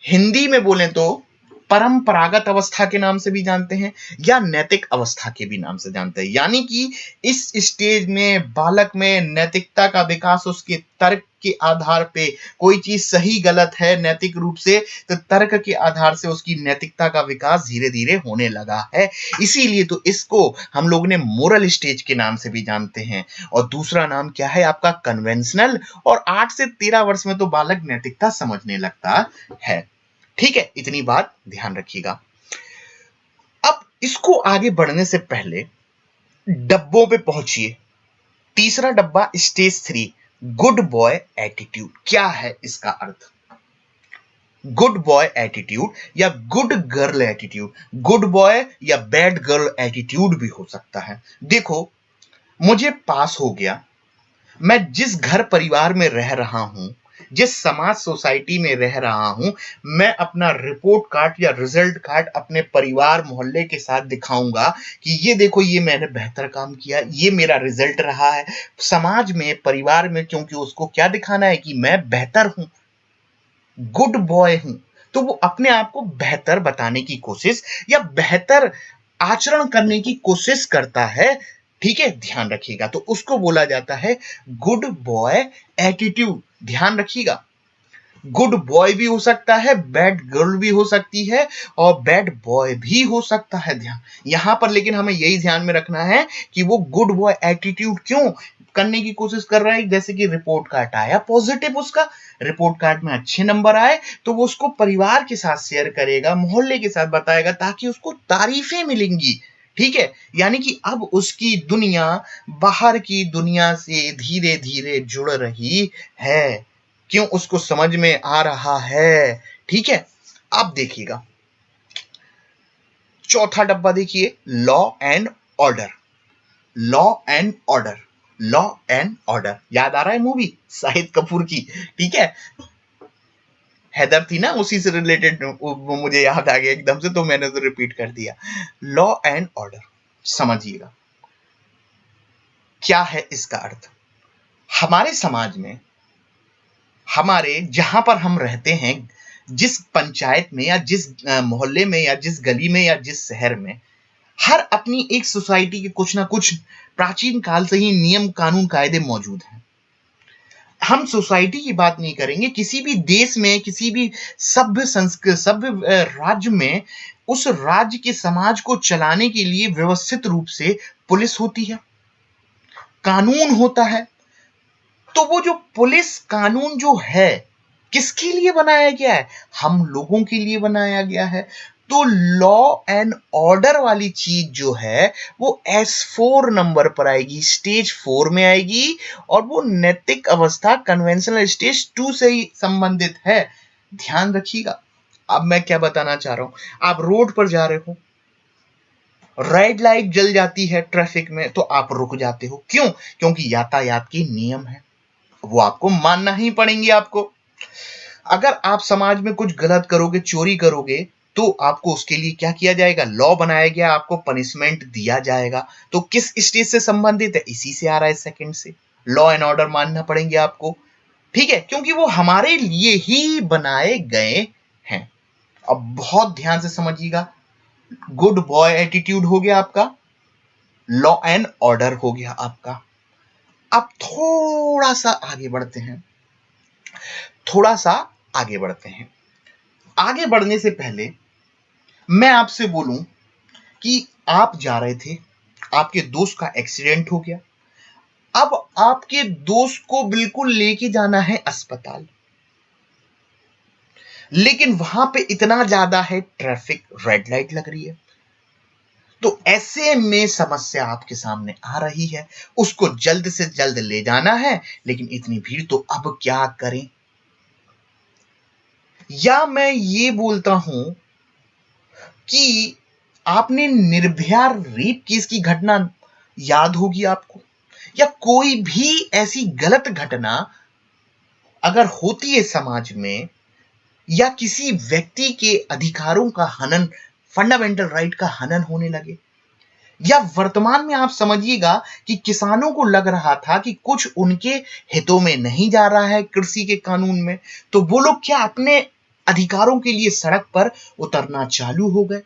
हिंदी में बोलें तो परंपरागत अवस्था के नाम से भी जानते हैं या नैतिक अवस्था के भी नाम से जानते हैं। यानी कि इस स्टेज में बालक में नैतिकता का विकास उसके तर्क के आधार पे, कोई चीज सही गलत है नैतिक रूप से, तो तर्क के आधार से उसकी नैतिकता का विकास धीरे धीरे होने लगा है। इसीलिए तो इसको हम लोग ने मोरल स्टेज के नाम से भी जानते हैं। और दूसरा नाम क्या है आपका, कन्वेंशनल। और 8 से 13 वर्ष में तो बालक नैतिकता समझने लगता है। ठीक है, इतनी बात ध्यान रखिएगा। अब इसको आगे बढ़ने से पहले डब्बों पे पहुंचिए। तीसरा डब्बा स्टेज 3, गुड बॉय एटीट्यूड। क्या है इसका अर्थ? गुड बॉय एटीट्यूड या good girl attitude, good boy या बैड गर्ल एटीट्यूड भी हो सकता है। देखो, मुझे पास हो गया, मैं जिस घर परिवार में रह रहा हूं, जिस समाज सोसाइटी में रह रहा हूं, मैं अपना रिपोर्ट कार्ड या रिजल्ट कार्ड अपने परिवार मोहल्ले के साथ दिखाऊंगा कि ये देखो, ये मैंने बेहतर काम किया, ये मेरा रिजल्ट रहा है। समाज में, परिवार में, क्योंकि उसको क्या दिखाना है कि मैं बेहतर हूं, गुड बॉय हूं। तो वो अपने आप को बेहतर बताने की कोशिश या बेहतर आचरण करने की कोशिश करता है। ठीक है, ध्यान रखिएगा। तो उसको बोला जाता है गुड बॉय एटीट्यूड। ध्यान रखिएगा। गुड बॉय भी हो सकता है, बैड गर्ल भी हो सकती है और बैड बॉय भी हो सकता है। ध्यान यहां पर लेकिन हमें यही ध्यान में रखना है कि वो गुड बॉय एटीट्यूड क्यों करने की कोशिश कर रहा है। जैसे कि रिपोर्ट कार्ड आया पॉजिटिव, उसका रिपोर्ट कार्ड में अच्छे नंबर आए तो वो उसको परिवार के साथ शेयर करेगा, मोहल्ले के साथ बताएगा, ताकि उसको तारीफें मिलेंगी। ठीक है, यानी कि अब उसकी दुनिया बाहर की दुनिया से धीरे धीरे जुड़ रही है। क्यों? उसको समझ में आ रहा है। ठीक है, अब देखिएगा चौथा डब्बा, देखिए law and order. Law and order, law and order याद आ रहा है मूवी शाहिद कपूर की। ठीक है, हैदर थी ना, उसी से रिलेटेड वो मुझे याद आ गया एकदम से, तो मैंने तो रिपीट कर दिया। लॉ एंड ऑर्डर समझिएगा क्या है इसका अर्थ। हमारे समाज में, हमारे जहां पर हम रहते हैं, जिस पंचायत में या जिस मोहल्ले में या जिस गली में या जिस शहर में, हर अपनी एक सोसाइटी के कुछ ना कुछ प्राचीन काल से ही नियम कानून कायदे मौजूद हैं। हम सोसाइटी की बात नहीं करेंगे, किसी भी देश में, किसी भी सभ्य राज्य में, उस राज्य के समाज को चलाने के लिए व्यवस्थित रूप से पुलिस होती है, कानून होता है। तो वो जो पुलिस कानून जो है किसके लिए बनाया गया है? हम लोगों के लिए बनाया गया है। तो लॉ एंड ऑर्डर वाली चीज जो है वो S4 नंबर पर आएगी, स्टेज 4 में आएगी, और वो नैतिक अवस्था कन्वेंशनल स्टेज 2 से ही संबंधित है। ध्यान रखिएगा। अब मैं क्या बताना चाह रहा हूं, आप रोड पर जा रहे हो, रेड लाइट जल जाती है ट्रैफिक में, तो आप रुक जाते हो। क्यों? क्योंकि यातायात के नियम है, वो आपको मानना ही पड़ेंगे। आपको अगर आप समाज में कुछ गलत करोगे, चोरी करोगे, तो आपको उसके लिए क्या किया जाएगा? लॉ बनाया गया, आपको पनिशमेंट दिया जाएगा। तो किस स्टेज से संबंधित है? इसी से आ रहा है, सेकंड से। लॉ एंड ऑर्डर मानना पड़ेंगे आपको। ठीक है, क्योंकि वो हमारे लिए ही बनाए गए हैं। अब बहुत ध्यान से समझिएगा। गुड बॉय एटीट्यूड हो गया आपका, लॉ एंड ऑर्डर हो गया आपका। अब थोड़ा सा आगे बढ़ते हैं, थोड़ा सा आगे बढ़ते हैं। आगे बढ़ने से पहले मैं आपसे बोलूं कि आप जा रहे थे, आपके दोस्त का एक्सीडेंट हो गया, अब आपके दोस्त को बिल्कुल लेके जाना है अस्पताल, लेकिन वहां पे इतना ज्यादा है ट्रैफिक, रेड लाइट लग रही है। तो ऐसे में समस्या आपके सामने आ रही है, उसको जल्द से जल्द ले जाना है, लेकिन इतनी भीड़, तो अब क्या करें? या मैं ये बोलता हूं कि आपने निर्भया रेप केस की घटना याद होगी आपको, या कोई भी ऐसी गलत घटना अगर होती है समाज में, या किसी व्यक्ति के अधिकारों का हनन, फंडामेंटल राइट का हनन होने लगे, या वर्तमान में आप समझिएगा कि किसानों को लग रहा था कि कुछ उनके हितों में नहीं जा रहा है कृषि के कानून में, तो वो लोग क्या अपने अधिकारों के लिए सड़क पर उतरना चालू हो गए,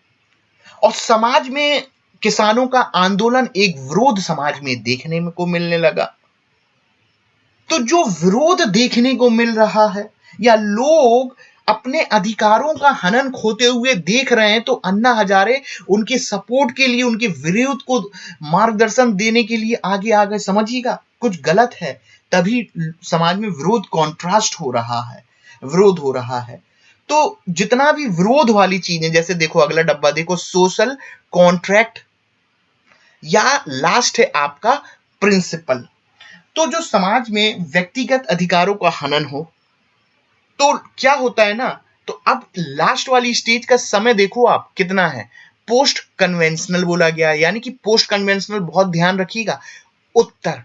और समाज में किसानों का आंदोलन एक विरोध समाज में देखने को मिलने लगा। तो जो विरोध देखने को मिल रहा है, या लोग अपने अधिकारों का हनन खोते हुए देख रहे हैं, तो अन्ना हजारे उनके सपोर्ट के लिए, उनके विरोध को मार्गदर्शन देने के लिए आगे आ गए। समझिएगा, कुछ गलत है, तभी समाज में विरोध कॉन्ट्रास्ट हो रहा है, विरोध हो रहा है। तो जितना भी विरोध वाली चीजें, जैसे देखो अगला डब्बा देखो, सोशल कॉन्ट्रैक्ट, या लास्ट है आपका प्रिंसिपल। तो जो समाज में व्यक्तिगत अधिकारों का हनन हो, तो क्या होता है ना, तो अब लास्ट वाली स्टेज का समय देखो आप कितना है, पोस्ट कन्वेंशनल बोला गया, यानी कि पोस्ट कन्वेंशनल, बहुत ध्यान रखिएगा, उत्तर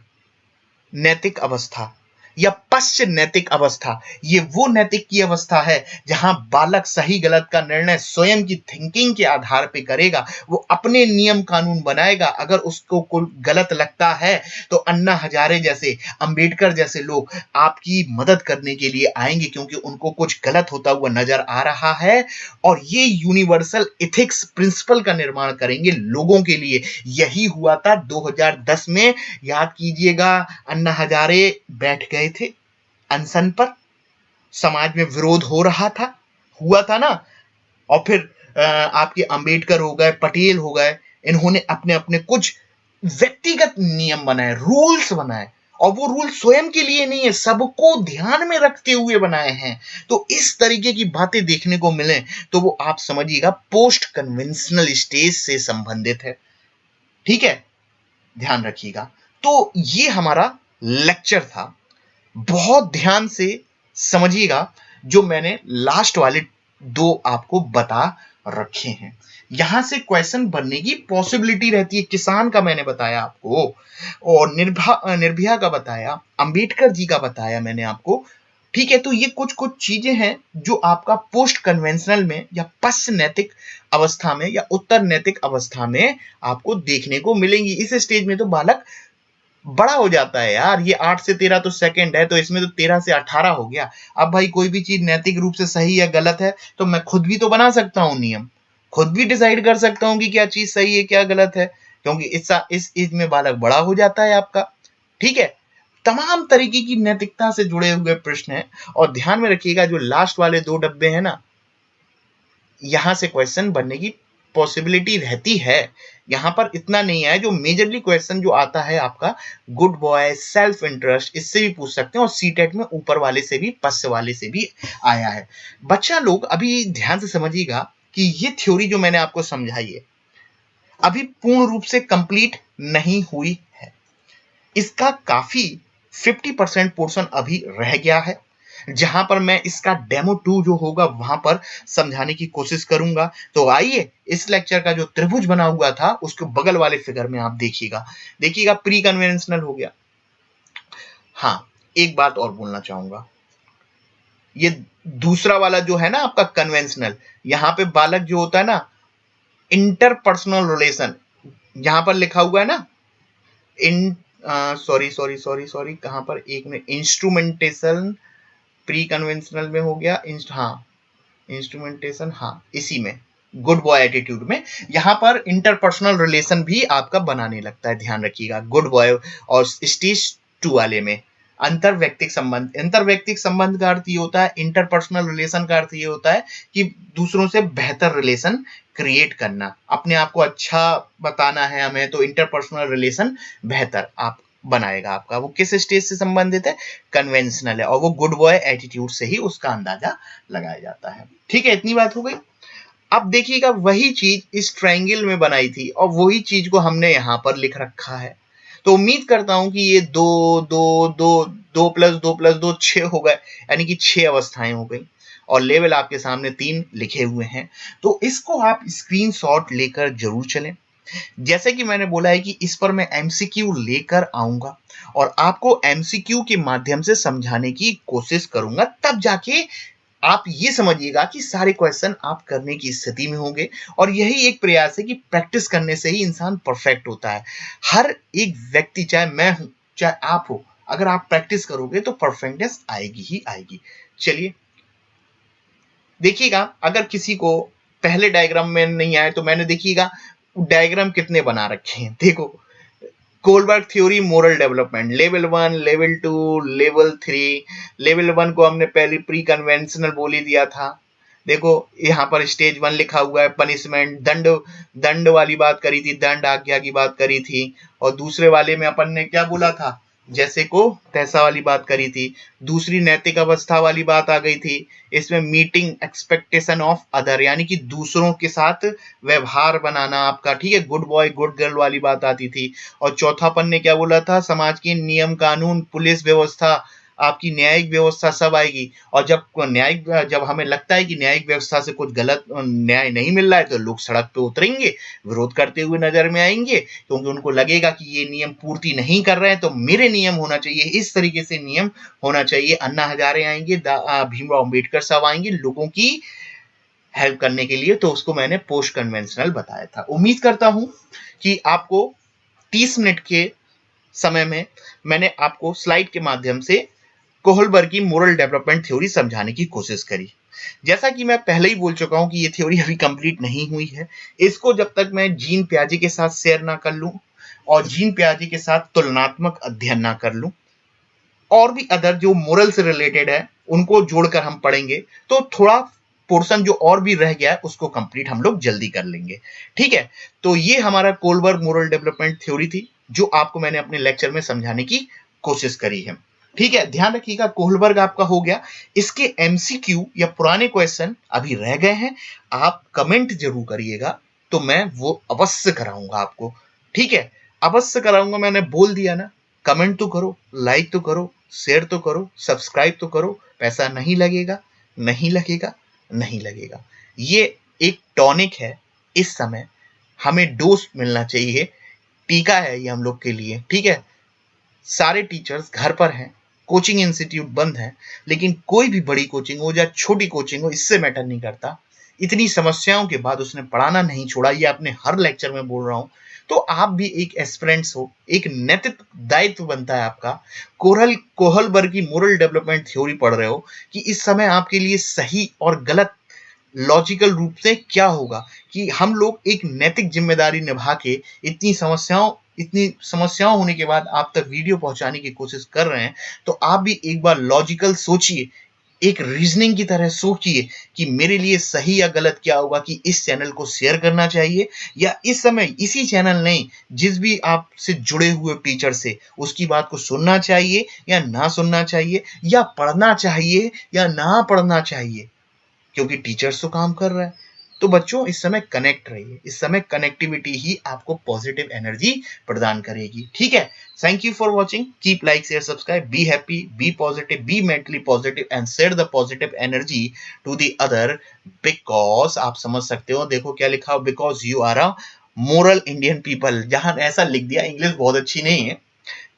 नैतिक अवस्था या पश्च नैतिक अवस्था, ये वो नैतिक की अवस्था है जहां बालक सही गलत का निर्णय स्वयं की थिंकिंग के आधार पे करेगा, वो अपने नियम कानून बनाएगा। अगर उसको कोई गलत लगता है तो अन्ना हजारे जैसे, अंबेडकर जैसे लोग आपकी मदद करने के लिए आएंगे, क्योंकि उनको कुछ गलत होता हुआ नजर आ रहा है, और ये यूनिवर्सल एथिक्स प्रिंसिपल का निर्माण करेंगे लोगों के लिए। यही हुआ था 2010 में, याद कीजिएगा, अन्ना हजारे बैठ गए थे अनशन पर, समाज में विरोध हो रहा था, हुआ था ना। और फिर आपके अंबेडकर हो गए, पटेल हो गए, इन्होंने अपने अपने कुछ व्यक्तिगत नियम बनाए, रूल्स बनाए, और वो रूल स्वयं के लिए नहीं है, सबको ध्यान में रखते हुए बनाए हैं। तो इस तरीके की बातें देखने को मिले तो वो आप समझिएगा पोस्ट कन्वेंशनल स्टेज से संबंधित है। ठीक है, ध्यान रखिएगा। तो ये हमारा लेक्चर था, बहुत ध्यान से समझिएगा जो मैंने लास्ट वाले दो आपको बता रखे हैं। यहां से क्वेश्चन बनने की पॉसिबिलिटी रहती है। किसान का मैंने बताया आपको, और निर्भया का बताया, अंबेडकर जी का बताया मैंने आपको। ठीक है, तो ये कुछ कुछ चीजें हैं जो आपका पोस्ट कन्वेंशनल में या पश्च नैतिक अवस्था में या उत्तर नैतिक अवस्था में आपको देखने को मिलेंगी। इस स्टेज में तो बालक बड़ा हो जाता है यार। ये 8 से 13 तो सेकंड है, तो इसमें तो 13 से 18 हो गया। अब भाई कोई भी चीज नैतिक रूप से सही या गलत है तो मैं खुद भी तो बना सकता हूँ नियम, खुद भी डिसाइड कर सकता हूँ कि क्या चीज सही है क्या गलत है, क्योंकि इस एज में बालक बड़ा हो जाता है आपका। ठीक है, तमाम तरीके की नैतिकता से जुड़े हुए प्रश्न हैं। और ध्यान में रखिएगा जो लास्ट वाले दो डब्बे हैं ना, यहां से क्वेश्चन बनने की पॉसिबिलिटी रहती है। यहां पर इतना नहीं है, जो मेजरली क्वेश्चन जो आता है आपका गुड बॉय, सेल्फ इंटरेस्ट, इससे भी पूछ सकते हैं, और सीटेट में ऊपर वाले से भी, पश्च वाले से भी आया है। बच्चा लोग अभी ध्यान से समझिएगा कि ये थ्योरी जो मैंने आपको समझाई है अभी पूर्ण रूप से कंप्लीट नहीं हुई है। इसका काफी 50% पोर्शन अभी रह गया है, जहां पर मैं इसका डेमो 2 जो होगा वहां पर समझाने की कोशिश करूंगा। तो आइए, इस लेक्चर का जो त्रिभुज बना हुआ था उसके बगल वाले फिगर में आप देखिएगा। देखिएगा प्री कन्वेंशनल हो गया। हाँ, एक बात और बोलना चाहूंगा, ये दूसरा वाला जो है ना आपका कन्वेंशनल, यहां पे बालक जो होता है ना, इंटरपर्सनल रिलेशन, यहां पर लिखा हुआ है ना, इन सॉरी सॉरी सॉरी सॉरी कहां पर, एक में इंस्ट्रूमेंटेशन प्री कन्वेंशनल में हो गया, हाँ इंस्ट्रूमेंटेशन, हाँ इसी में गुड बॉय एटीट्यूड में यहां पर इंटरपर्सनल रिलेशन भी आपका बनाने लगता है। ध्यान रखिएगा, गुड बॉय और स्टेज 2 वाले में अंतरव्यक्तिक संबंध, अंतरव्यक्तिक संबंध का अर्थ ये होता है, इंटरपर्सनल रिलेशन का अर्थ ये होता है कि दूसरों से बेहतर रिलेशन क्रिएट करना, अपने आप को अच्छा बताना है हमें, तो इंटरपर्सनल रिलेशन बेहतर आप बनाएगा आपका। वो किस स्टेज से संबंधित है, कन्वेंशनल है, और वो गुड बॉय एटीट्यूड से ही उसका अंदाजा लगाया जाता है। ठीक है, इतनी बात हो गई। अब देखिएगा वही चीज इस ट्रायंगल में बनाई थी और वही चीज को हमने यहां पर लिख रखा है। तो उम्मीद करता हूं कि ये दो दो दो दो प्लस दो प्लस दो 6 हो गए, यानी कि 6 अवस्थाएं हो गई, और लेवल आपके सामने 3 लिखे हुए हैं। तो इसको आप स्क्रीनशॉट लेकर जरूर चलें। जैसे कि मैंने बोला है कि इस पर मैं एमसीक्यू लेकर आऊंगा और आपको एमसीक्यू के माध्यम से समझाने की कोशिश करूंगा, तब जाके आप ये समझिएगा कि सारे क्वेश्चन आप करने की स्थिति में होंगे। और यही एक प्रयास है कि प्रैक्टिस करने से ही इंसान परफेक्ट होता है। हर एक व्यक्ति, चाहे मैं हूं चाहे आप हो, अगर आप प्रैक्टिस करोगे तो परफेक्टनेस आएगी ही आएगी। चलिए देखिएगा, अगर किसी को पहले डायग्राम में नहीं आए तो मैंने देखिएगा डायग्राम कितने बना रखे हैं। देखो, Kohlberg theory moral development, level 1, level 2, level 3। Level 1 को हमने पहले प्री कन्वेंशनल बोल ही दिया था। देखो यहाँ पर स्टेज 1 लिखा हुआ है, पनिशमेंट, दंड, दंड वाली बात करी थी, दंड आज्ञा की बात करी थी। और दूसरे वाले में अपन ने क्या बोला था, जैसे को तैसा वाली बात करी थी। दूसरी नैतिक अवस्था वाली बात आ गई थी। इसमें मीटिंग एक्सपेक्टेशन ऑफ अदर, यानी कि दूसरों के साथ व्यवहार बनाना आपका, ठीक है, गुड बॉय गुड गर्ल वाली बात आती थी। और चौथापन ने क्या बोला था, समाज के नियम कानून, पुलिस व्यवस्था, आपकी न्यायिक व्यवस्था सब आएगी। और जब हमें लगता है कि न्यायिक व्यवस्था से कुछ गलत न्याय नहीं मिल रहा है तो लोग सड़क पे उतरेंगे, विरोध करते हुए नजर में आएंगे, क्योंकि उनको लगेगा कि ये नियम पूर्ति नहीं कर रहे हैं, तो मेरे नियम होना चाहिए, इस तरीके से नियम होना चाहिए। अन्ना हजारे आएंगे, भीमराव अंबेडकर साहब आएंगे लोगों की हेल्प करने के लिए। तो उसको मैंने पोस्ट कन्वेंशनल बताया था। उम्मीद करता हूं कि आपको 30 मिनट के समय में मैंने आपको स्लाइड के माध्यम से कोहलबर्ग की मोरल डेवलपमेंट थ्योरी समझाने की कोशिश करी। जैसा कि मैं पहले ही बोल चुका हूं कि ये थ्योरी अभी कंप्लीट नहीं हुई है। इसको जब तक मैं जीन पियाजे के साथ शेयर ना कर लूं और जीन पियाजे के साथ तुलनात्मक अध्ययन ना कर लूं, और भी अदर जो मोरल से रिलेटेड है उनको जोड़कर हम पढ़ेंगे, तो थोड़ा पोर्शन जो और भी रह गया है उसको कंप्लीट हम लोग जल्दी कर लेंगे। ठीक है, तो ये हमारा कोलबर्ग मोरल डेवलपमेंट थ्योरी थी जो आपको मैंने अपने लेक्चर में समझाने की कोशिश करी है। ठीक है, ध्यान रखिएगा कोलबर्ग आपका हो गया। इसके एमसीक्यू या पुराने क्वेश्चन अभी रह गए हैं, आप कमेंट जरूर करिएगा, तो मैं वो अवश्य कराऊंगा आपको। ठीक है, अवश्य कराऊंगा, मैंने बोल दिया ना। कमेंट तो करो, लाइक तो करो, शेयर तो करो, सब्सक्राइब तो करो, पैसा नहीं लगेगा, नहीं लगेगा, नहीं लगेगा। ये एक टॉनिक है, इस समय हमें डोज मिलना चाहिए, टीका है ये हम लोग के लिए। ठीक है, सारे टीचर्स घर पर हैं, कोचिंग इंस्टीट्यूट बंद है, लेकिन कोई भी बड़ी कोचिंग हो या छोटी कोचिंग हो, इससे मैटर नहीं करता। इतनी समस्याओं के बाद उसने पढ़ाना नहीं छोड़ा, ये अपने हर लेक्चर में बोल रहा हूं। तो आप भी एक एस्पिरेंट्स हो, एक नैतिक दायित्व बनता है आपका। कोहलबर्ग की मोरल डेवलपमेंट थ्योरी पढ़ रहे हो कि इस समय आपके लिए सही और गलत लॉजिकल रूप से क्या होगा, कि हम लोग एक नैतिक जिम्मेदारी निभा के इतनी समस्याओं होने के बाद आप तक वीडियो पहुंचाने की कोशिश कर रहे हैं। तो आप भी एक बार लॉजिकल सोचिए, एक रीजनिंग की तरह सोचिए कि मेरे लिए सही या गलत क्या होगा, कि इस चैनल को शेयर करना चाहिए या इस समय इसी चैनल नहीं, जिस भी आपसे जुड़े हुए टीचर से उसकी बात को सुनना चाहिए या ना सुनना चाहिए, या पढ़ना चाहिए या ना पढ़ना चाहिए, क्योंकि टीचर्स तो काम कर रहा है। तो बच्चों इस समय कनेक्ट रहिए, इस समय कनेक्टिविटी ही आपको पॉजिटिव एनर्जी प्रदान करेगी। ठीक है, thank you for watching, keep like share subscribe, be happy, be positive, be mentally positive and share the positive energy to the other, because आप समझ सकते हो, देखो क्या लिखा हो, because you are a moral Indian people. जहां ऐसा लिख दिया, इंग्लिश बहुत अच्छी नहीं है।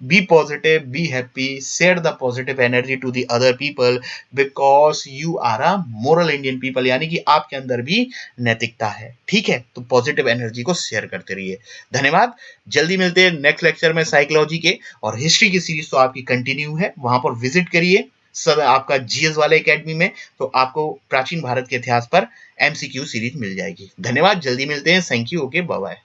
Be positive, be happy, share the positive energy to the other people because you are a moral Indian people, यानी कि आपके अंदर भी नैतिकता है। ठीक है, तो पॉजिटिव एनर्जी को शेयर करते रहिए। धन्यवाद, जल्दी मिलते हैं नेक्स्ट लेक्चर में साइकोलॉजी के, और हिस्ट्री की सीरीज तो आपकी कंटिन्यू है, वहां पर विजिट करिए सब आपका जीएस वाले एकेडमी में, तो आपको प्राचीन भारत के इतिहास पर एमसीक्यू सीरीज मिल जाएगी। धन्यवाद, जल्दी मिलते हैं, thank you, okay, bye bye.